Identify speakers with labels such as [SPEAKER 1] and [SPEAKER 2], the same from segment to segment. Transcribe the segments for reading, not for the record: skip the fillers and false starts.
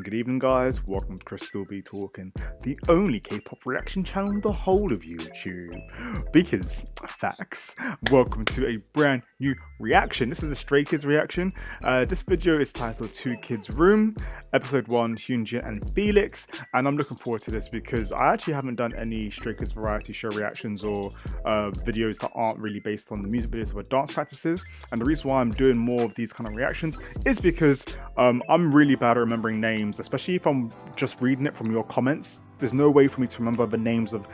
[SPEAKER 1] good evening guys, welcome to ChrisStillBeTalkin, the only K-pop reaction channel in the whole of YouTube. Because, facts, welcome to a brand new reaction. This is a Stray Kids reaction. This video is titled 2 Kids Room, episode 1, Hyunjin and Felix. And I'm looking forward to this because I actually haven't done any Stray Kids variety show reactions or videos that aren't really based on the music videos or dance practices. And the reason why I'm doing more of these kind of reactions is because I'm really bad at remembering names, especially if I'm just reading it from your comments. There's no way for me to remember the names of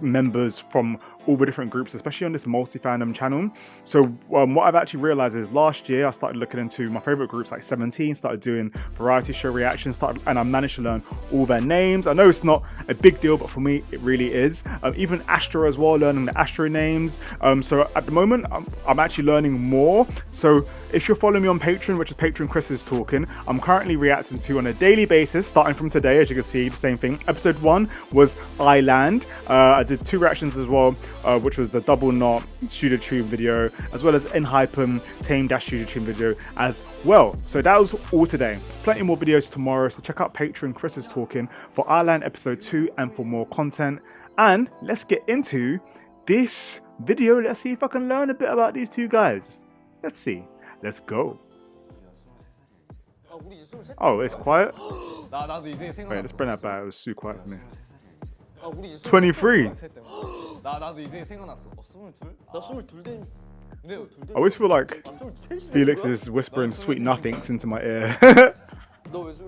[SPEAKER 1] members from all the different groups, especially on this multi-fandom channel. So what I've actually realized is last year I started looking into my favorite groups like 17, started doing variety show reactions, and I managed to learn all their names. I know it's not a big deal, but for me it really is. Even Astro as well, learning the Astro names. So at the moment I'm actually learning more. So if you're following me on Patreon, which is Patreon ChrisStillBeTalkin, I'm currently reacting to on a daily basis, starting from today. As you can see, the same thing. Episode 1 was Island. I did 2 reactions as well, which was the Double Knot Studio Tune video, as well as Enhypen Tame Dash Studio Tune video as well. So that was all today. Plenty more videos tomorrow, so check out Patreon ChrisStillBeTalkin for Island episode 2 and for more content. And let's get into this video. Let's see if I can learn a bit about these 2 guys. Let's see. Let's go. Oh, it's quiet. Wait, let's bring that back. It was too quiet for me. 23. I always feel like Felix is whispering sweet nothings into my ear. How does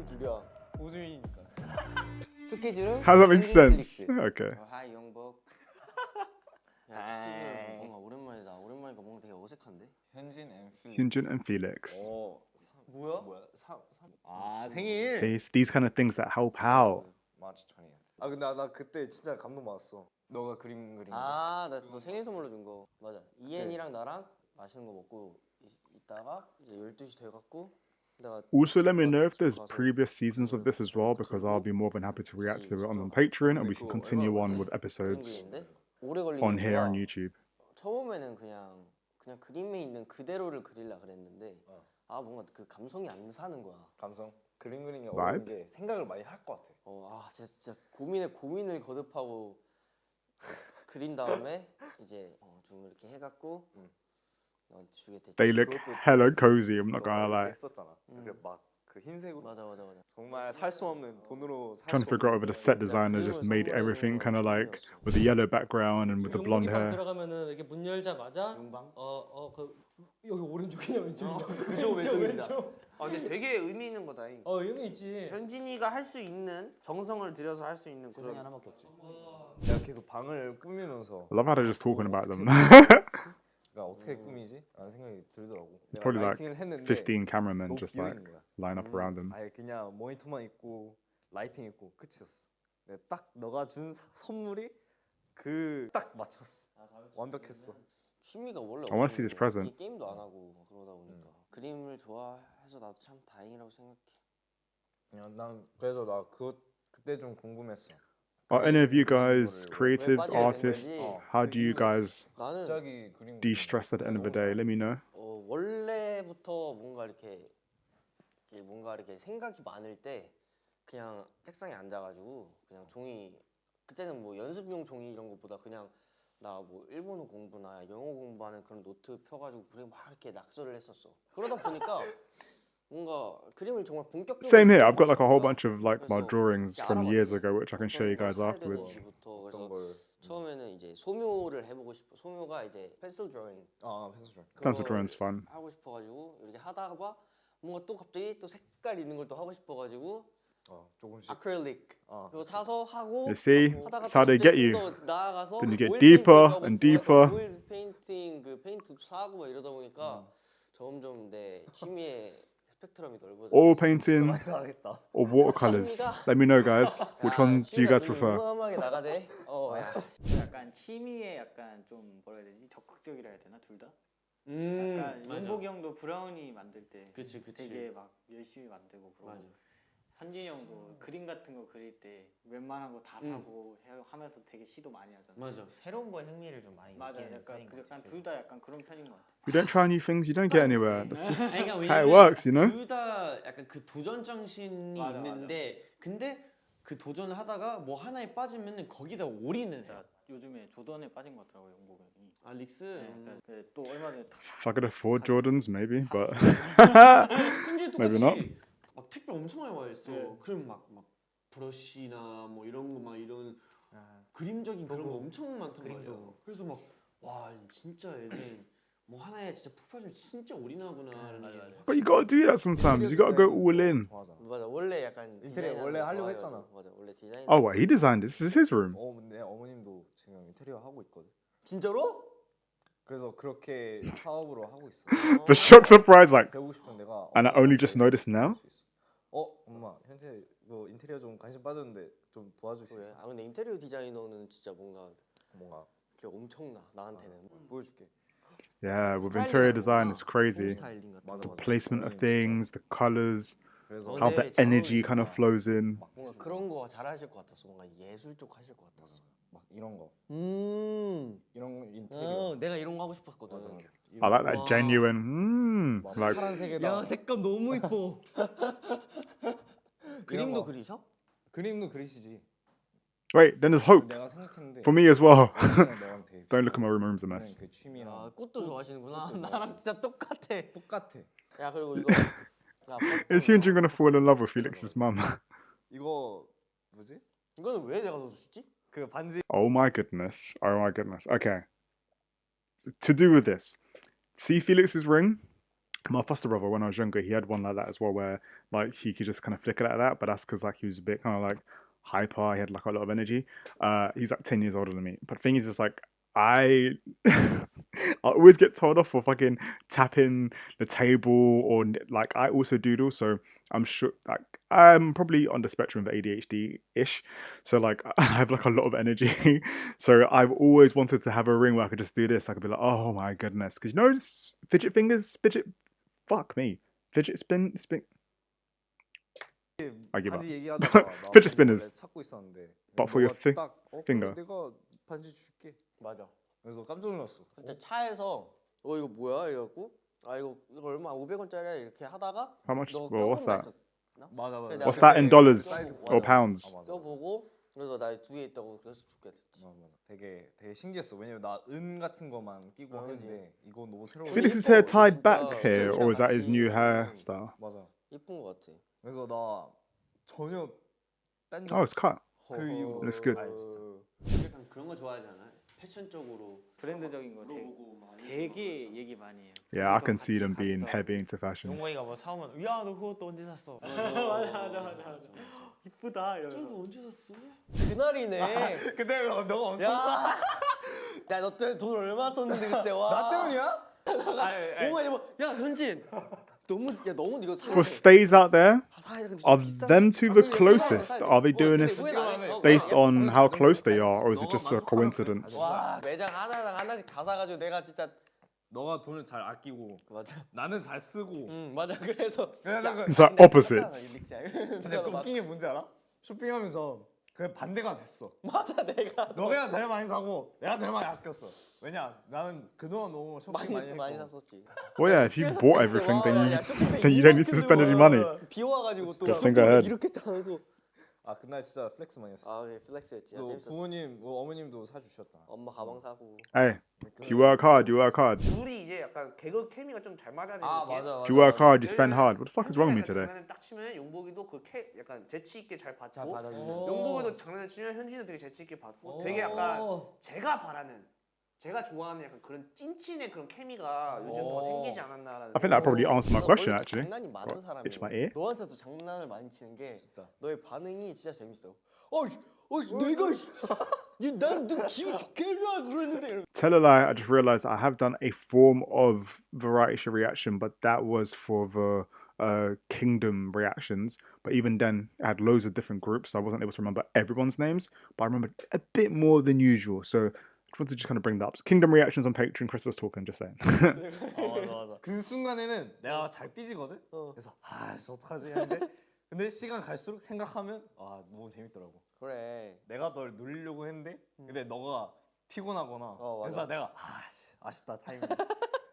[SPEAKER 1] that make sense? Okay. Hyunjin and Felix. See, it's these kind of things that help out.
[SPEAKER 2] 아 근데 나 그때 진짜 감동 받았어. 너가 그림 그린 거.
[SPEAKER 3] 아, 나 너 생일 선물로 준 거. 맞아. 이엔이랑 나랑 맛있는 거 먹고 있다가 이제 12시 돼 갖고 내가
[SPEAKER 1] Also, let me know if there's previous seasons of this as well, because I'll be more than happy to react to it on Patreon, and we can continue on with episodes on here on YouTube.
[SPEAKER 3] 처음에는 그냥 그림에 있는 그대로를 그리려 그랬는데 아 뭔가 그 감성이 안 사는 거야.
[SPEAKER 2] 감성? 그림 그리는 게 어려운 게 생각을 많이 할 것 같아.
[SPEAKER 3] 아 진짜 고민을 거듭하고 그린 다음에 이제 좀 이렇게 해갖고 너한테 주게 됐지.
[SPEAKER 1] They look hella cozy, I'm not gonna lie.
[SPEAKER 2] 했었잖아. 그래 막 그 흰색으로.
[SPEAKER 3] 맞아.
[SPEAKER 2] 정말 살 수 없는 돈으로 살 수
[SPEAKER 1] Trying to figure out whether the set designer just made everything kind of like with the yellow background and with the blonde hair.
[SPEAKER 4] 들어가면은 이렇게 문 열자마자 여기 오른쪽이냐 왼쪽이냐.
[SPEAKER 3] 그쪽 왼쪽입니다. 아 근데 되게 의미 있는 거다.
[SPEAKER 4] 의미 있지.
[SPEAKER 3] 현진이가 할 수 있는 정성을 들여서 할 수 있는 그런 하나밖에 없지.
[SPEAKER 2] 내가 계속 방을 꾸미면서
[SPEAKER 1] I love how they're just talking about them.
[SPEAKER 2] 그러니까 어떻게 꾸미지? 라는 생각이 들더라고.
[SPEAKER 1] Probably like 15 cameramen just like line up around them.
[SPEAKER 2] 아예 그냥 모니터만 있고 라이팅 있고 끝이었어. 내가 딱 너가 준 선물이 그 딱 맞췄어. 완벽했어.
[SPEAKER 3] 취미가 원래
[SPEAKER 1] I want to see this present.
[SPEAKER 3] 게임도 안 하고 그러다 보니까 그림을 좋아해서 나도 참 다행이라고 생각해.
[SPEAKER 2] 난 그래서 나 그때 좀 궁금했어.
[SPEAKER 1] Are any of you guys creatives, artists? How do you guys de-stress at the end of the day? Let me know.
[SPEAKER 3] 원래부터 뭔가 이렇게 생각이 많을 때 그냥 책상에 앉아가지고 그냥 종이 그때는 뭐 연습용 종이 이런 것보다 그냥 나 뭐 일본어 공부나 영어 공부하는 그런 노트 펴가지고 그래 막 이렇게 낙서를 했었어. 그러다 보니까 뭔가 그림을 정말 본격적으로
[SPEAKER 1] Same here. I've got like a whole bunch of like my drawings from years ago, which I can show you guys afterwards.
[SPEAKER 3] 그래서 처음에는 이제 소묘를 해보고 싶어. 소묘가 이제 펜슬 드로잉.
[SPEAKER 1] Pencil drawing's fun.
[SPEAKER 3] 하고 싶어가지고 이렇게 하다가 뭔가 또 갑자기 또 색깔 있는 걸 또 하고 싶어가지고
[SPEAKER 2] 조금씩
[SPEAKER 3] 아크릴릭 그거 사서 하고
[SPEAKER 1] You see, that's how they get you.
[SPEAKER 3] 나아가서
[SPEAKER 1] Then you get deeper and deeper.
[SPEAKER 3] 오일 페인팅 그 페인트 사고 막 이러다 보니까 점점 내 취미의 스펙트럼이 넓어져.
[SPEAKER 1] Oil painting or watercolors. Let me know, guys. Which one do you guys prefer?
[SPEAKER 3] 무함하게 나가대.
[SPEAKER 5] 약간 취미에 약간 좀 뭐라 해야 되지? 적극적이라 해야 되나 둘 다? 약간 윤복이 형도 브라우니 만들 때
[SPEAKER 3] 그치.
[SPEAKER 5] 되게 막 열심히 만들고 그러고 현진이 형도 그림 같은 거 그릴 때 웬만한 거 다 사고 하면서 되게 시도 많이 하잖아.
[SPEAKER 3] 맞아. 새로운 거에 흥미를 좀 많이
[SPEAKER 5] 맞아,
[SPEAKER 3] 느끼는
[SPEAKER 5] 약간
[SPEAKER 3] 편인 것 같아.
[SPEAKER 5] 둘 다 약간 그런 편인 것 같아.
[SPEAKER 1] You don't try new things, you don't get anywhere. That's just
[SPEAKER 3] 그러니까
[SPEAKER 1] how it
[SPEAKER 3] 왜냐면
[SPEAKER 1] works, you know?
[SPEAKER 3] 둘다 약간 그 도전 정신이
[SPEAKER 5] 맞아,
[SPEAKER 3] 있는데 근데 그 도전을 하다가 뭐 하나에 빠지면은 거기다 올인을 해.
[SPEAKER 5] 진짜 요즘에 조던에 빠진 것 같더라고 영복 형이.
[SPEAKER 3] 아 릭스.
[SPEAKER 5] 약간 또 얼마 전에
[SPEAKER 1] If I could afford Jordans, maybe, but
[SPEAKER 3] 현재
[SPEAKER 1] Maybe
[SPEAKER 3] 똑같이 막 택배 엄청 많이 와 있어.
[SPEAKER 5] 네.
[SPEAKER 3] 그럼 막 브러쉬나 뭐 이런 거 막 이런 그림적인 그런 거 엄청 많단 말이야. 그래서 막 와 진짜 얘는 뭐 하나에 진짜 푹 빠지면 진짜 올인하구나라는 게.
[SPEAKER 1] but you gotta do that sometimes. You gotta go all in.
[SPEAKER 2] 좋아하잖아.
[SPEAKER 3] 맞아 원래 약간
[SPEAKER 2] 인테리어
[SPEAKER 3] 디자인하는
[SPEAKER 2] 원래
[SPEAKER 3] 거
[SPEAKER 2] 하려고
[SPEAKER 3] 좋아해가지고.
[SPEAKER 2] 했잖아.
[SPEAKER 3] 맞아 원래 디자인.
[SPEAKER 1] Oh, wait, he designed this. This is his room.
[SPEAKER 2] 근데 어머님도 지금 인테리어 하고 있거든.
[SPEAKER 3] 진짜로?
[SPEAKER 2] 그래서 그렇게 사업으로 하고 있어.
[SPEAKER 1] The shock surprise, like,
[SPEAKER 2] 배우고 싶은 내가.
[SPEAKER 1] and I only just noticed now.
[SPEAKER 2] 엄마 현재 뭐 인테리어 좀 관심 빠졌는데 좀 도와줄 수 있어?
[SPEAKER 3] 아 근데 인테리어 디자이너는 진짜 뭔가
[SPEAKER 2] 그게
[SPEAKER 3] 엄청나 나한테는.
[SPEAKER 2] 보여줄게.
[SPEAKER 1] Yeah, with
[SPEAKER 3] 스타일링
[SPEAKER 1] interior
[SPEAKER 3] 하는
[SPEAKER 1] design,
[SPEAKER 3] 거구나.
[SPEAKER 1] it's crazy.
[SPEAKER 3] 스타일링 같은
[SPEAKER 2] 맞아,
[SPEAKER 3] 거.
[SPEAKER 2] 맞아.
[SPEAKER 1] Placement of
[SPEAKER 2] 진짜.
[SPEAKER 1] things, the colors,
[SPEAKER 2] 그래서
[SPEAKER 3] 어,
[SPEAKER 1] how
[SPEAKER 3] 네,
[SPEAKER 1] the
[SPEAKER 3] 잘
[SPEAKER 1] energy kind of
[SPEAKER 3] 어울리신다.
[SPEAKER 1] flows in.
[SPEAKER 2] 막
[SPEAKER 3] 뭔가 그런 거 잘하실 것 같았어. 뭔가 예술 쪽 하실 것 같았어.
[SPEAKER 2] 막 이런 거 이런
[SPEAKER 3] 어,
[SPEAKER 2] 인테리어.
[SPEAKER 3] 내가 이런 거 하고 싶었거든.
[SPEAKER 2] 맞아.
[SPEAKER 1] I like that
[SPEAKER 3] Wow.
[SPEAKER 1] genuine.
[SPEAKER 2] 막
[SPEAKER 1] Like,
[SPEAKER 2] 파란색에다
[SPEAKER 3] 야 색감 너무 이뻐. 그림도
[SPEAKER 2] 거.
[SPEAKER 3] 그리셔?
[SPEAKER 2] 그림도 그리시지.
[SPEAKER 1] wait, then there's hope
[SPEAKER 2] 내가 생각했는데
[SPEAKER 1] for me as well.
[SPEAKER 2] 너랑 되게
[SPEAKER 1] Don't look at
[SPEAKER 2] 비슷하다.
[SPEAKER 1] my room, room's a
[SPEAKER 2] 너는
[SPEAKER 1] mess.
[SPEAKER 2] 그
[SPEAKER 3] 야
[SPEAKER 2] 취미랑
[SPEAKER 3] 꽃도 좋아하시는구나.
[SPEAKER 2] 꽃도
[SPEAKER 3] 나랑
[SPEAKER 2] 좋아하시고.
[SPEAKER 3] 진짜 똑같아.
[SPEAKER 2] 똑같아.
[SPEAKER 3] 야 그리고 이거. 야,
[SPEAKER 1] Is Hyunjin gonna fall in love with Felix's mum?
[SPEAKER 2] 이거 뭐지?
[SPEAKER 3] 이거는 왜 내가 줬지?
[SPEAKER 2] 그 반지.
[SPEAKER 1] Oh my goodness. Oh my goodness. Okay. To do with this, see Felix's ring? My foster brother, when I was younger, he had one like that as well, where like he could just kind of flick it like that. But that's because like he was a bit kind of like hyper. He had like a lot of energy. He's like 10 years older than me. But the thing is, it's like I always get told off for fucking tapping the table, or like I also doodle. So I'm sure like I'm probably on the spectrum of ADHD ish. So like I have like a lot of energy. So I've always wanted to have a ring where I could just do this. I could be like, oh my goodness, because you know, fidget fingers, fuck me, fidget spin. I give up.
[SPEAKER 2] 반지 얘기하다가 나
[SPEAKER 1] Fidget
[SPEAKER 2] 반지
[SPEAKER 1] spinners.
[SPEAKER 2] 원래 찾고 있었는데.
[SPEAKER 1] But for your
[SPEAKER 2] 너가 딱,
[SPEAKER 1] finger.
[SPEAKER 2] 그래, 내가 반지 줄게.
[SPEAKER 3] 맞아.
[SPEAKER 2] 그래서 깜짝 놀랐어.
[SPEAKER 3] 그때 차에서 이거 뭐야 이래갖고 이거 얼마 500원짜리야 이렇게 하다가
[SPEAKER 1] How much?
[SPEAKER 3] 너
[SPEAKER 1] Well, what's that?
[SPEAKER 2] 맞아.
[SPEAKER 3] 근데
[SPEAKER 1] What's
[SPEAKER 3] 내가
[SPEAKER 1] that in
[SPEAKER 3] 그때
[SPEAKER 1] dollars
[SPEAKER 3] 사이즈
[SPEAKER 1] or
[SPEAKER 3] 맞아.
[SPEAKER 1] pounds?
[SPEAKER 3] 써보고 그래서 나 두 개 있다고 그래서 줄게 됐지.
[SPEAKER 2] 맞아. 되게 신기했어. 왜냐면 나 은 같은 거만 끼고
[SPEAKER 3] 아, 그지.
[SPEAKER 2] 했는데 이거 너무 새로워.
[SPEAKER 1] Is Felix's hair
[SPEAKER 3] 이거
[SPEAKER 1] tied
[SPEAKER 3] 진짜
[SPEAKER 1] back here, or is that his
[SPEAKER 3] 같이
[SPEAKER 1] new
[SPEAKER 3] 하면
[SPEAKER 1] hairstyle?
[SPEAKER 2] 맞아.
[SPEAKER 3] 이쁜 것 같아.
[SPEAKER 2] 그래서 나 전혀 딴
[SPEAKER 1] Oh, it's cut.
[SPEAKER 2] 그 이후로.
[SPEAKER 1] Looks good.
[SPEAKER 2] 아니, 진짜.
[SPEAKER 3] 약간 그런 거 좋아하지 않아? 패션적으로
[SPEAKER 5] 브랜드적인 거
[SPEAKER 3] 물어보고 막
[SPEAKER 5] 되게 얘기 많이 해요.
[SPEAKER 1] Yeah, I can see them being heavy into fashion.
[SPEAKER 4] 용광이가 뭐 사오면 야 너 그것도 언제 샀어?
[SPEAKER 5] 맞아. 이쁘다 이러면서.
[SPEAKER 3] 저도 언제 샀어? 그날이네.
[SPEAKER 2] 근데 너가 엄청
[SPEAKER 3] 야, 야너 때문에 돈 얼마 썼는데 그때 와.
[SPEAKER 2] 나 때문이야?
[SPEAKER 3] 오마 야 현진 너무 이거 사야
[SPEAKER 1] For
[SPEAKER 3] 돼.
[SPEAKER 1] stays out there,
[SPEAKER 3] 사야 돼. 근데
[SPEAKER 1] are
[SPEAKER 3] 좀 비싸.
[SPEAKER 1] them two the
[SPEAKER 3] 사야 돼,
[SPEAKER 1] closest?
[SPEAKER 3] 사야 돼.
[SPEAKER 1] Are they doing
[SPEAKER 3] 근데
[SPEAKER 1] this
[SPEAKER 3] 후회는 안 해.
[SPEAKER 1] based
[SPEAKER 3] 어,
[SPEAKER 1] on how close they are, or is it
[SPEAKER 2] 너가
[SPEAKER 1] just a
[SPEAKER 2] 만족하라고
[SPEAKER 1] coincidence?
[SPEAKER 2] 그랬지.
[SPEAKER 3] 와 매장 하나당 하나씩 다 사가지고 내가 진짜
[SPEAKER 2] 너가 돈을 잘 아끼고
[SPEAKER 3] 맞아.
[SPEAKER 2] 나는 잘 쓰고.
[SPEAKER 3] 맞아. 그래서
[SPEAKER 1] It's like opposites.
[SPEAKER 2] 근데 웃긴 게 뭔지 알아? 쇼핑하면서 그 반대가 됐어.
[SPEAKER 3] 맞아 내가
[SPEAKER 2] 너가 제일 많이 사고 내가 제일 많이 아꼈어. 왜냐? 나는 그동안 너무 쇼핑 많이
[SPEAKER 3] 많이
[SPEAKER 2] 했고.
[SPEAKER 3] 샀었지.
[SPEAKER 1] Well, yeah, if you bought everything,
[SPEAKER 3] 야,
[SPEAKER 1] then you don't need to spend any money.
[SPEAKER 3] 비 와가지고 또
[SPEAKER 1] Just think ahead.
[SPEAKER 3] 이렇게 짜고.
[SPEAKER 2] 아 그날 진짜 플렉스 많이 했어.
[SPEAKER 3] 아 그래, 플렉스였지. 야, 재밌었어.
[SPEAKER 2] 부모님, 어머님도 사주셨다.
[SPEAKER 3] 엄마 가방 사고.
[SPEAKER 1] Hey, if you work hard, you work hard.
[SPEAKER 4] 둘이 이제 약간 개그 케미가 좀 잘 맞아지는 느낌.
[SPEAKER 1] If you work hard, you spend hard. What the fuck is wrong with me today?
[SPEAKER 4] 장난을 딱 치면 용복이도 그 약간 재치 있게 잘 받고,
[SPEAKER 3] 받아주고.
[SPEAKER 4] 용복이도 장난을 치면 현진은 되게 재치 있게 받고, 되게 약간 제가 바라는, 제가 좋아하는 약간 그런 찐친의 그런 케미가 요즘 더 생기지 않았나라는.
[SPEAKER 1] I think that probably answered my question actually.
[SPEAKER 3] 장난이 많은 사람이야.
[SPEAKER 1] Itch my ear?
[SPEAKER 3] 너한테도 장난을 많이 치는 게
[SPEAKER 2] 진짜.
[SPEAKER 3] 너의 반응이 진짜 재밌어. 내가 난너 기분 좋게 해주려고 그랬는데.
[SPEAKER 1] Tell a lie, I just realized I have done a form of variety show reaction, but that was for the Kingdom reactions. But even then, I had loads of different groups, so I wasn't able to remember everyone's names, but I remembered a bit more than usual. So I just wanted to just kind of bring that up. So Kingdom reactions on Patreon, ChrisStillBeTalkin, just saying.
[SPEAKER 2] 맞아. 그 순간에는 내가 잘 삐지거든. 그래서 저 어떡하지 했는데 근데 시간 갈수록 생각하면 아 너무 재밌더라고.
[SPEAKER 3] 그래.
[SPEAKER 2] 내가 널 놀리려고 했는데 근데 너가 피곤하거나
[SPEAKER 3] 맞아.
[SPEAKER 2] 그래서 내가 아쉽다 타이밍.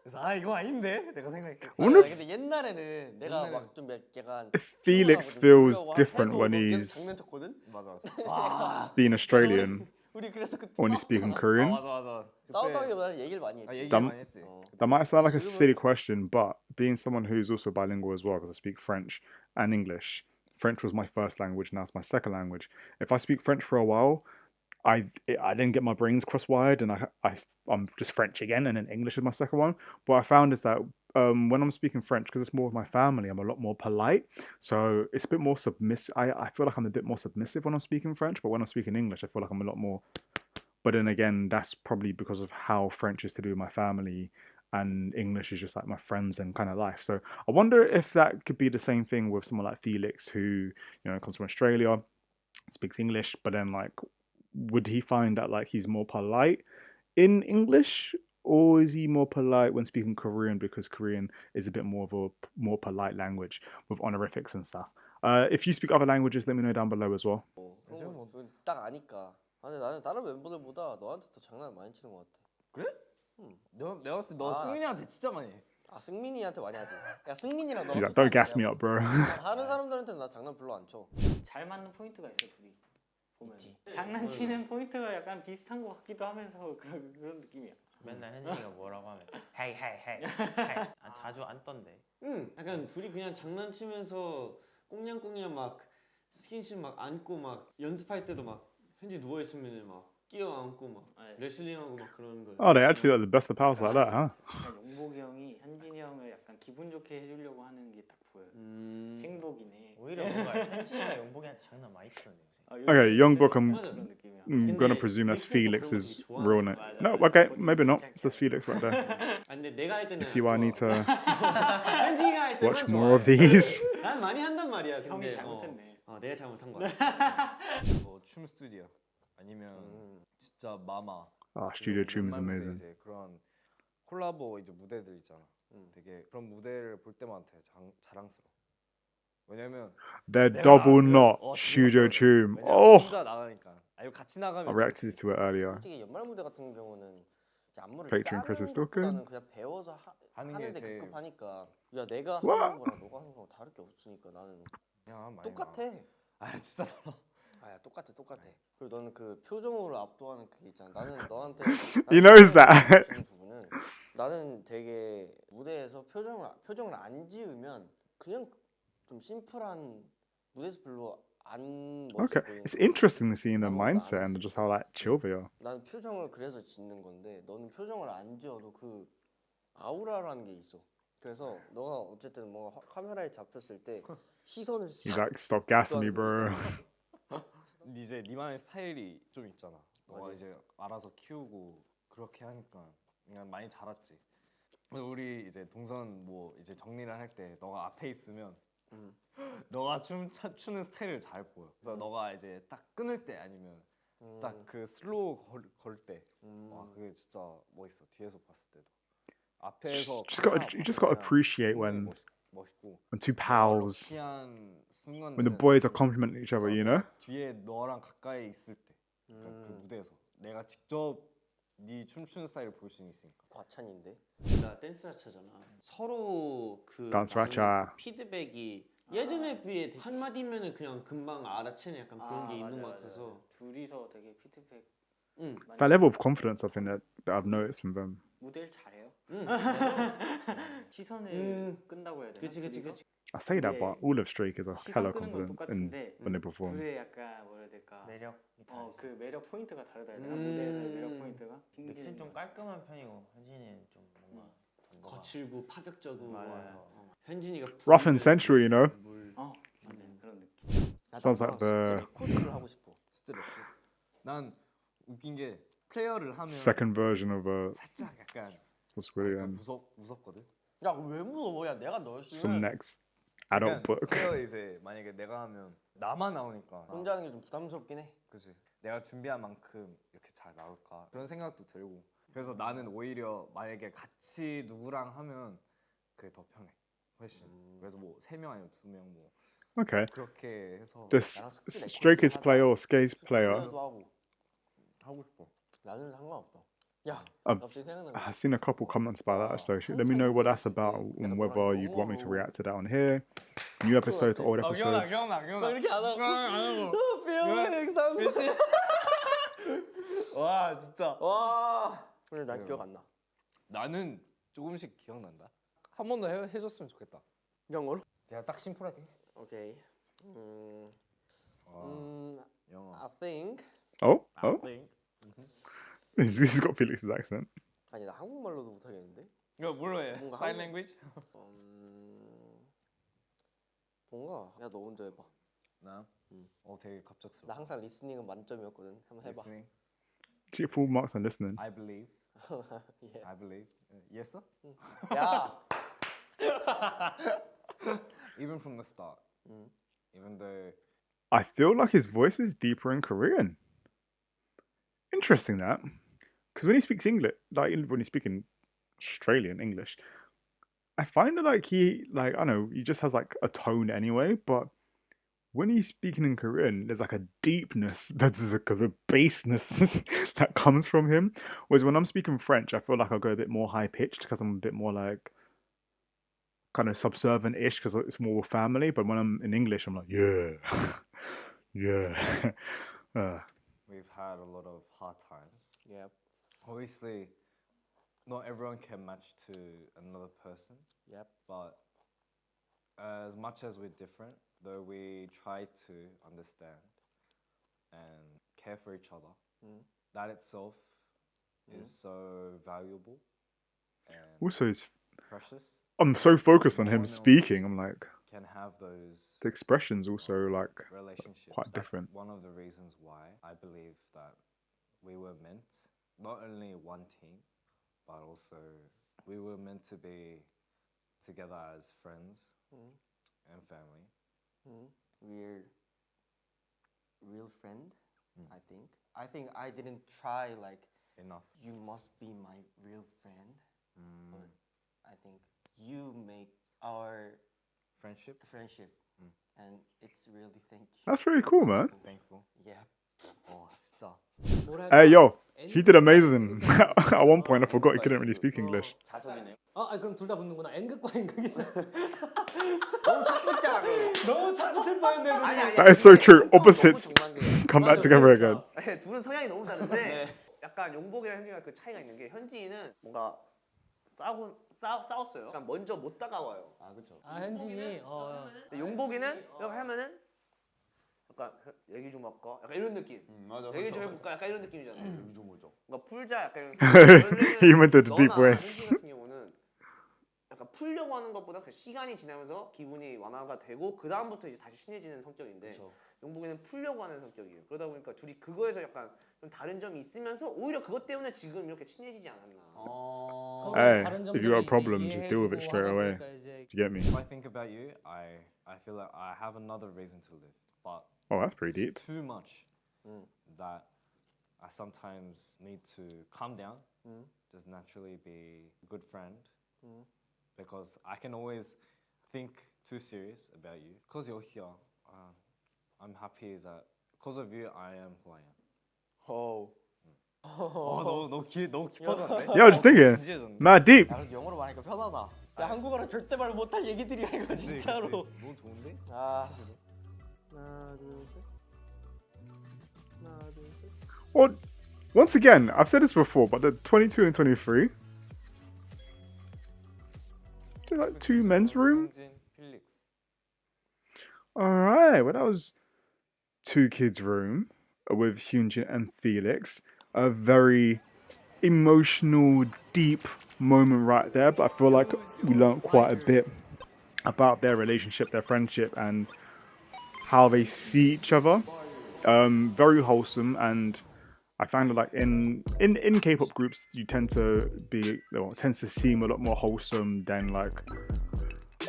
[SPEAKER 2] 그래서 이거 아닌데 내가 생각했고.
[SPEAKER 1] I wonder
[SPEAKER 3] 근데 옛날에는 내가 막 좀 약간
[SPEAKER 1] if Felix
[SPEAKER 3] 피곤하고 좀
[SPEAKER 1] feels
[SPEAKER 3] 졸려고
[SPEAKER 1] different
[SPEAKER 3] 해도
[SPEAKER 1] when
[SPEAKER 3] 너 계속
[SPEAKER 1] he's
[SPEAKER 3] 장난쳤거든.
[SPEAKER 2] 맞아.
[SPEAKER 1] being Australian
[SPEAKER 3] 우리 그래서 그때
[SPEAKER 1] when he's speaking
[SPEAKER 3] 싸웠잖아.
[SPEAKER 1] Korean.
[SPEAKER 2] 맞아.
[SPEAKER 3] 싸웠다기보다는 얘기를 많이 했지.
[SPEAKER 2] 얘기
[SPEAKER 1] 남-
[SPEAKER 2] 많이 했지.
[SPEAKER 1] That might sound like a
[SPEAKER 3] 지금은-
[SPEAKER 1] silly question, but being someone who's also bilingual as well, because I speak French and English. French was my first language, now it's my second language. If I speak French for a while, I then get my brains cross-wired and I'm just French again, and then English is my second one. What I found is that when I'm speaking French, because it's more of my family, I'm a lot more polite. So it's a bit more submissive. I feel like I'm a bit more submissive when I'm speaking French, but when I'm speaking English, I feel like I'm a lot more. But then again, that's probably because of how French is to do with my family, and English is just like my friends and kind of life. So I wonder if that could be the same thing with someone like Felix, who comes from Australia, speaks English, but then like, would he find that like he's more polite in English, or is he more polite when speaking Korean because Korean is a bit more of a more polite language with honorifics and stuff? If you speak other languages, let me know down below as well.
[SPEAKER 3] 그런 거 딱 아니까. 근데 나는 다른 멤버들보다 너한테 더 장난 많이 치는 것 같아.
[SPEAKER 2] 그래? 내가 봤을 때 너 승민이한테 진짜 많이 해.
[SPEAKER 3] 승민이한테 많이 하지. 야 승민이랑 너.
[SPEAKER 1] He's like, don't gas me up, bro.
[SPEAKER 3] 다른 사람들한테는 나 장난 별로 안 쳐.
[SPEAKER 5] 잘 맞는 포인트가 있어 둘이. 보면 장난치는 포인트가 약간 비슷한 것 같기도 하면서 그런 느낌이야.
[SPEAKER 6] 맨날 현진이가 뭐라고 하면 헤이 자주 안 떤대.
[SPEAKER 7] 응, 약간 둘이 그냥 장난치면서 꽁냥꽁냥 막 스킨십 막 안고 막 연습할 때도 막 현지 누워 있으면 막 끼어 안고 막 레슬링하고 막 그러는 거.
[SPEAKER 1] Oh, they actually like the best of pals like that, huh?
[SPEAKER 5] 용복이 형이 현진이 형을 약간 기분 좋게 해주려고 하는 게 딱 보여요. 행복이네.
[SPEAKER 6] 오히려 뭔가 현진이가 용복이한테 장난 많이 치던데.
[SPEAKER 1] Okay, Youngbook, I'm
[SPEAKER 5] 그런 느낌이야.
[SPEAKER 1] gonna presume that's Felix's real name. No, okay, maybe not. It says Felix right there.
[SPEAKER 7] 아 근데 내가 할 때는
[SPEAKER 1] See why I need to
[SPEAKER 7] 현지가 할 때만
[SPEAKER 1] watch more of these.
[SPEAKER 7] 난 많이 한단 말이야.
[SPEAKER 5] 형이
[SPEAKER 7] 근데
[SPEAKER 5] 잘못했네.
[SPEAKER 7] 내가 잘못한 거야.
[SPEAKER 2] 춤 스튜디오 아니면 진짜 마마.
[SPEAKER 1] Studio Tune is
[SPEAKER 2] 웬만한 무대
[SPEAKER 1] amazing.
[SPEAKER 2] 이제 그런 콜라보 이제 무대들 있잖아. 되게 그런 무대를 볼 때마다 되게 자랑스러워. 왜냐면
[SPEAKER 1] They're
[SPEAKER 2] 내가
[SPEAKER 1] double
[SPEAKER 2] 나왔으면
[SPEAKER 1] knot
[SPEAKER 2] 진짜
[SPEAKER 1] Studio
[SPEAKER 2] 떨려.
[SPEAKER 1] Tune.
[SPEAKER 2] 왜냐면
[SPEAKER 1] Oh,
[SPEAKER 2] 혼자 나가니까. 이거 같이
[SPEAKER 1] I
[SPEAKER 2] 나가면
[SPEAKER 1] reacted to it earlier.
[SPEAKER 3] 솔직히 연말 무대 같은 경우는 이제 안무를
[SPEAKER 1] Featuring
[SPEAKER 3] 짜는
[SPEAKER 1] ChrisStillBeTalkin?
[SPEAKER 3] 것보다는 그냥 배워서
[SPEAKER 2] 하는 게
[SPEAKER 3] 하는데
[SPEAKER 2] 제일-
[SPEAKER 3] 급급하니까 야 내가
[SPEAKER 1] 와.
[SPEAKER 3] 하는 거랑 너가 하는 거랑 다를 게 없으니까 나는
[SPEAKER 2] 그냥 많이
[SPEAKER 3] 똑같아.
[SPEAKER 2] 진짜 달라.
[SPEAKER 3] 아야 똑같아. 그리고 너는 그 표정으로 압도하는 그게 있잖아. 나는 너한테
[SPEAKER 1] He knows that.
[SPEAKER 3] 주는 부분은 나는 되게 무대에서 표정을 안 지으면 그냥 좀 심플한 무대에서 별로 안 멋있어
[SPEAKER 1] Okay,
[SPEAKER 3] 보이는
[SPEAKER 1] it's
[SPEAKER 3] 거야.
[SPEAKER 1] interesting seeing their
[SPEAKER 3] 아무것도 안
[SPEAKER 1] mindset and
[SPEAKER 3] 했어.
[SPEAKER 1] just how like chill they are.
[SPEAKER 3] 나는 표정을 그래서 짓는 건데 너는 표정을 안 지어도 그 아우라라는 게 있어. 그래서 너가 어쨌든 뭔가 카메라에 잡혔을 때 시선을
[SPEAKER 1] He's
[SPEAKER 3] 싹
[SPEAKER 1] like, stop gassing me, bro.
[SPEAKER 2] 이제 니만의 스타일이 좀 있잖아. 너가
[SPEAKER 3] 맞아.
[SPEAKER 2] 이제 알아서 키우고 그렇게 하니까 그냥 많이 자랐지. 그래서 우리 이제 동선 뭐 이제 정리를 할 때 너가 앞에 있으면 너가 추는 스타일을 잘 보여. 그래서 너가 이제 딱 끊을 때 아니면 딱 그 슬로우 걸 때, 와 그게 진짜 멋있어. 뒤에서 봤을 때도. 앞에서
[SPEAKER 1] You just got to appreciate when
[SPEAKER 2] 멋있고
[SPEAKER 1] two pals,
[SPEAKER 2] 럭키한 순간
[SPEAKER 1] when the boys are complimenting each other, you know?
[SPEAKER 2] 뒤에 너랑 가까이 있을 때, 그러니까 그 무대에서 내가 직접 네 춤추는 스타일을 볼 수 있으니까.
[SPEAKER 3] 과찬인데.
[SPEAKER 7] 나 댄스 하차잖아. 서로 그
[SPEAKER 1] 댄스 하차.
[SPEAKER 7] 나오는 피드백이 예전에 비해 한 마디면은 그냥 금방 알아채는 약간 그런 게 있는 것 같아서.
[SPEAKER 5] 둘이서 되게 피드백
[SPEAKER 7] 응.
[SPEAKER 1] It's that level of confidence I think that I've noticed from them.
[SPEAKER 5] 무대를 잘해요.
[SPEAKER 7] 응.
[SPEAKER 5] 시선을 끈다고 해야 되나?
[SPEAKER 7] 그치.
[SPEAKER 5] 둘이서?
[SPEAKER 1] I say that, but all of Streakers are hella
[SPEAKER 5] 시선 끄는 건
[SPEAKER 1] confident in
[SPEAKER 5] 똑같은데
[SPEAKER 1] when they perform.
[SPEAKER 5] 둘의 약간 뭐라 해야 될까?
[SPEAKER 6] 매력이 다.
[SPEAKER 5] 그 매력 포인트가 다르다 해야 되나? 무대에서의 매력 포인트가?
[SPEAKER 6] 믹스는 좀 깔끔한 편이고 현진이는 좀 뭔가 덤덤하고.
[SPEAKER 7] 거칠고 파격적이고.
[SPEAKER 5] 맞아요.
[SPEAKER 7] 현진이가
[SPEAKER 1] Rough and sensual, you know?
[SPEAKER 5] 맞네 그런 느낌.
[SPEAKER 1] Sounds like the
[SPEAKER 3] 레코드를 하고 싶어.
[SPEAKER 2] 진짜 래퍼. 난 웃긴 게 플레이어를 하면
[SPEAKER 1] second version of
[SPEAKER 2] 살짝 약간
[SPEAKER 1] what's really
[SPEAKER 2] 무섭거든.
[SPEAKER 3] 야 왜 무서워? 야 내가 널
[SPEAKER 1] some
[SPEAKER 3] 쓰면
[SPEAKER 1] next adult book.
[SPEAKER 2] 플레이어 이제 만약에 내가 하면 나만 나오니까
[SPEAKER 3] 혼자 하는 게 좀 부담스럽긴 해.
[SPEAKER 2] 그치. 내가 준비한 만큼 이렇게 잘 나올까 그런 생각도 들고. 그래서 나는 오히려 만약에 같이 누구랑 하면 그게 더 편해. 훨씬. 그래서 뭐 3명 아니면 2명 뭐
[SPEAKER 1] Okay.
[SPEAKER 2] 그렇게 해서
[SPEAKER 1] Does
[SPEAKER 3] 나랑 숙제
[SPEAKER 1] Stray Kids
[SPEAKER 3] 레코드
[SPEAKER 1] player
[SPEAKER 3] 하자.
[SPEAKER 1] or Skays player?
[SPEAKER 3] 플레이어도 하고.
[SPEAKER 2] 하고 싶어.
[SPEAKER 3] 나는 상관없어. 야,
[SPEAKER 1] Um,
[SPEAKER 3] 갑자기 생각나는 거.
[SPEAKER 1] I've seen a couple comments about that, so
[SPEAKER 3] 아,
[SPEAKER 1] let me know what that's
[SPEAKER 3] 한창
[SPEAKER 1] about
[SPEAKER 3] 있을 때
[SPEAKER 1] and
[SPEAKER 3] 약간
[SPEAKER 1] whether
[SPEAKER 3] 너랑
[SPEAKER 1] you'd want me to
[SPEAKER 3] 영어로
[SPEAKER 1] react to that on here. New episodes, old
[SPEAKER 2] 기억나
[SPEAKER 1] episodes.
[SPEAKER 2] 기억나
[SPEAKER 3] 막
[SPEAKER 2] 기억나.
[SPEAKER 3] 이렇게 안 하고.
[SPEAKER 2] 안 하고.
[SPEAKER 3] Felix, I'm sorry.
[SPEAKER 2] 와 진짜.
[SPEAKER 3] 와. 오늘 난 기억 안 나.
[SPEAKER 2] 나는 조금씩 기억난다. 한 번 더 해줬으면 좋겠다.
[SPEAKER 3] 영어로?
[SPEAKER 2] 내가 딱 심플하게.
[SPEAKER 3] 오케이.
[SPEAKER 2] 영어.
[SPEAKER 3] I think.
[SPEAKER 1] Oh,
[SPEAKER 2] I
[SPEAKER 1] oh,
[SPEAKER 2] think.
[SPEAKER 1] he's got Felix's accent.
[SPEAKER 3] 아니 나 한국말로도 못하겠는데.
[SPEAKER 2] 이거 뭘로 해?
[SPEAKER 3] 뭔가
[SPEAKER 2] Sign
[SPEAKER 3] 한국-
[SPEAKER 2] language?
[SPEAKER 3] 뭔가 야 너 먼저 해봐.
[SPEAKER 2] 나. 되게 갑작스러워.
[SPEAKER 3] 나 항상 리스닝은 만점이었거든. 한번 해봐.
[SPEAKER 2] Listening.
[SPEAKER 1] Do you get full marks on listening?
[SPEAKER 2] I believe.
[SPEAKER 3] 예.
[SPEAKER 2] I believe. Yes sir?
[SPEAKER 3] 야.
[SPEAKER 2] Even from the start.
[SPEAKER 3] 음.
[SPEAKER 2] Even though
[SPEAKER 1] I feel like his voice is deeper in Korean. Interesting that, because when he speaks English, like when he's speaking Australian English, I find it like I don't know, he just has like a tone anyway. But when he's speaking in Korean, there's like a deepness, there's like a bassness that comes from him. Whereas when I'm speaking French, I feel like I go a bit more high pitched because I'm a bit more like kind of subservient-ish because it's more family. But when I'm in English, I'm like, yeah, yeah.
[SPEAKER 2] we've had a lot of hard times.
[SPEAKER 3] Yep.
[SPEAKER 2] Obviously, not everyone can match to another person.
[SPEAKER 3] Yep.
[SPEAKER 2] But as much as we're different, though we try to understand and care for each other, that itself is so valuable and
[SPEAKER 1] Also,
[SPEAKER 2] precious.
[SPEAKER 1] I'm so focused on
[SPEAKER 2] No
[SPEAKER 1] him
[SPEAKER 2] one else
[SPEAKER 1] speaking. I'm like,
[SPEAKER 2] Can have those
[SPEAKER 1] the expressions also like
[SPEAKER 2] relationships.
[SPEAKER 1] quite
[SPEAKER 2] That's
[SPEAKER 1] different.
[SPEAKER 2] one of the reasons why I believe that we were meant, not only one team, but also we were meant to be together as friends and family.
[SPEAKER 3] We're real friend. I think I didn't try like
[SPEAKER 2] Enough.
[SPEAKER 3] you must be my real friend. But I think you make our
[SPEAKER 2] Friendship.
[SPEAKER 3] and it's really thank you.
[SPEAKER 1] That's really cool, man.
[SPEAKER 2] Thankful.
[SPEAKER 3] Yeah.
[SPEAKER 2] 진짜.
[SPEAKER 1] Hey, yo, he did amazing. At one point, I forgot he couldn't really speak English.
[SPEAKER 3] 자석이네요.
[SPEAKER 8] 아니 그럼 둘 다 붙는구나. N극과 N극이
[SPEAKER 3] 너무 착붙잖아 그거.
[SPEAKER 8] 너무 잘 붙을 뻔했네.
[SPEAKER 3] 아니 아니.
[SPEAKER 1] That is so true.
[SPEAKER 3] 너무
[SPEAKER 1] Opposites
[SPEAKER 3] 정반대예요.
[SPEAKER 1] come back together again.
[SPEAKER 4] 네, 둘은 성향이 너무 다른데 약간 용복이랑 현진이가 그 차이가 있는 게 현진이는 뭔가 싸웠어요. 약간 먼저 못 다가와요.
[SPEAKER 3] 아 그렇죠.
[SPEAKER 8] 아 현진이
[SPEAKER 4] 근데 용복이는 이렇게 하면은 약간 얘기 좀 할까? 약간 이런 느낌.
[SPEAKER 7] 맞아.
[SPEAKER 4] 얘기 좀 해볼까? 약간 이런 느낌이잖아.
[SPEAKER 7] 얘기 좀 하자.
[SPEAKER 4] 뭔가 풀자 약간.
[SPEAKER 1] He went to the deep
[SPEAKER 4] 너나
[SPEAKER 1] voice.
[SPEAKER 4] 현진 같은 경우는 약간 풀려고 하는 것보다 그 시간이 지나면서 기분이 완화가 되고 그 다음부터 이제 다시 친해지는 성격인데
[SPEAKER 3] 그쵸.
[SPEAKER 4] 용복이는 풀려고 하는 성격이에요. 그러다 보니까 둘이 그거에서 약간 좀 다른 점이 있으면서 오히려 그것 때문에 지금 이렇게 친해지지 않았나.
[SPEAKER 1] Hey, if you got a problem, just deal with it straight away. Do you get me?
[SPEAKER 2] If I think about you, I feel like I have another reason to live, but
[SPEAKER 1] Oh, that's pretty deep.
[SPEAKER 2] it's too much that I sometimes need to calm down, just naturally be a good friend, because I can always think too serious about you. Because you're here, I'm happy that because of you, I am who I am.
[SPEAKER 3] 오.
[SPEAKER 2] 너무 깊어졌네.
[SPEAKER 1] Yeah, I was just thinking,
[SPEAKER 2] 진지해졌네.
[SPEAKER 1] mad deep.
[SPEAKER 3] 야 근데 영어로 말하니까 편하다. 야 한국어로 절대 말 못할 얘기들이야 이거 진짜로.
[SPEAKER 2] 너무 좋은데?
[SPEAKER 3] 아. 하나 둘 셋. 하나 둘 셋.
[SPEAKER 1] Well, once again, I've said this before, but the 22 and 23, they're like two men's room.
[SPEAKER 2] Hyunjin, Felix.
[SPEAKER 1] All right, well that was two kids' room with Hyunjin and Felix. A very emotional, deep moment right there. But I feel like we learned quite a bit about their relationship, their friendship, and how they see each other. Very wholesome, and I find that like in K-pop groups, you tend to seem a lot more wholesome than like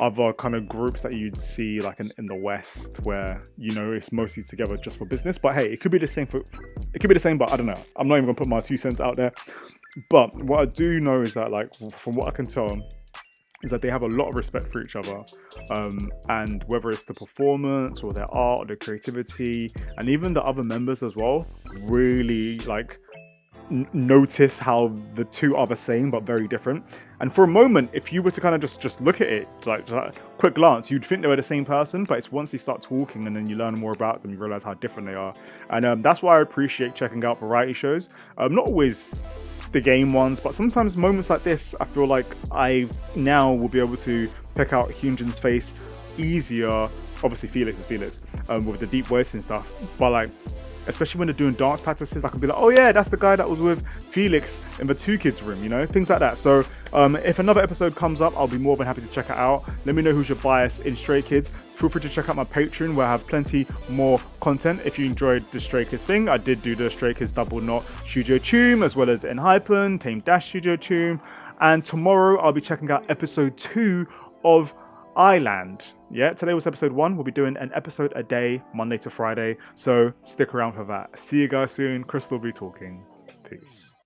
[SPEAKER 1] other kind of groups that you'd see like in the West, where you know it's mostly together just for business. But hey, it could be the same but I don't know. I'm not even gonna put my 2 cents out there. But what I do know is that like from what I can tell, is that they have a lot of respect for each other, and whether it's the performance or their art or their creativity, and even the other members as well, really like notice how the two are the same but very different. And for a moment, if you were to kind of just look at it, like quick glance, you'd think they were the same person, but it's once they start talking and then you learn more about them, you realize how different they are. And that's why I appreciate checking out variety shows. Not always the game ones, but sometimes moments like this, I feel like I now will be able to pick out Hyunjin's face easier. Obviously Felix is Felix, with the deep voice and stuff, but like, especially when they're doing dance practices, I can be like, oh yeah, that's the guy that was with Felix in the Two Kids room, you know, things like that. So if another episode comes up, I'll be more than happy to check it out. Let me know who's your bias in Stray Kids. Feel free to check out my Patreon, where I have plenty more content. If you enjoyed the Stray Kids thing, I did do the Stray Kids Double Knot Studio Tune, as well as Enhypen, Tame Dash Studio Tune. And tomorrow I'll be checking out episode 2 of Island. Yeah, today was episode 1. We'll be doing an episode a day, Monday to Friday. So stick around for that. See you guys soon. ChrisStillBeTalkin. Peace.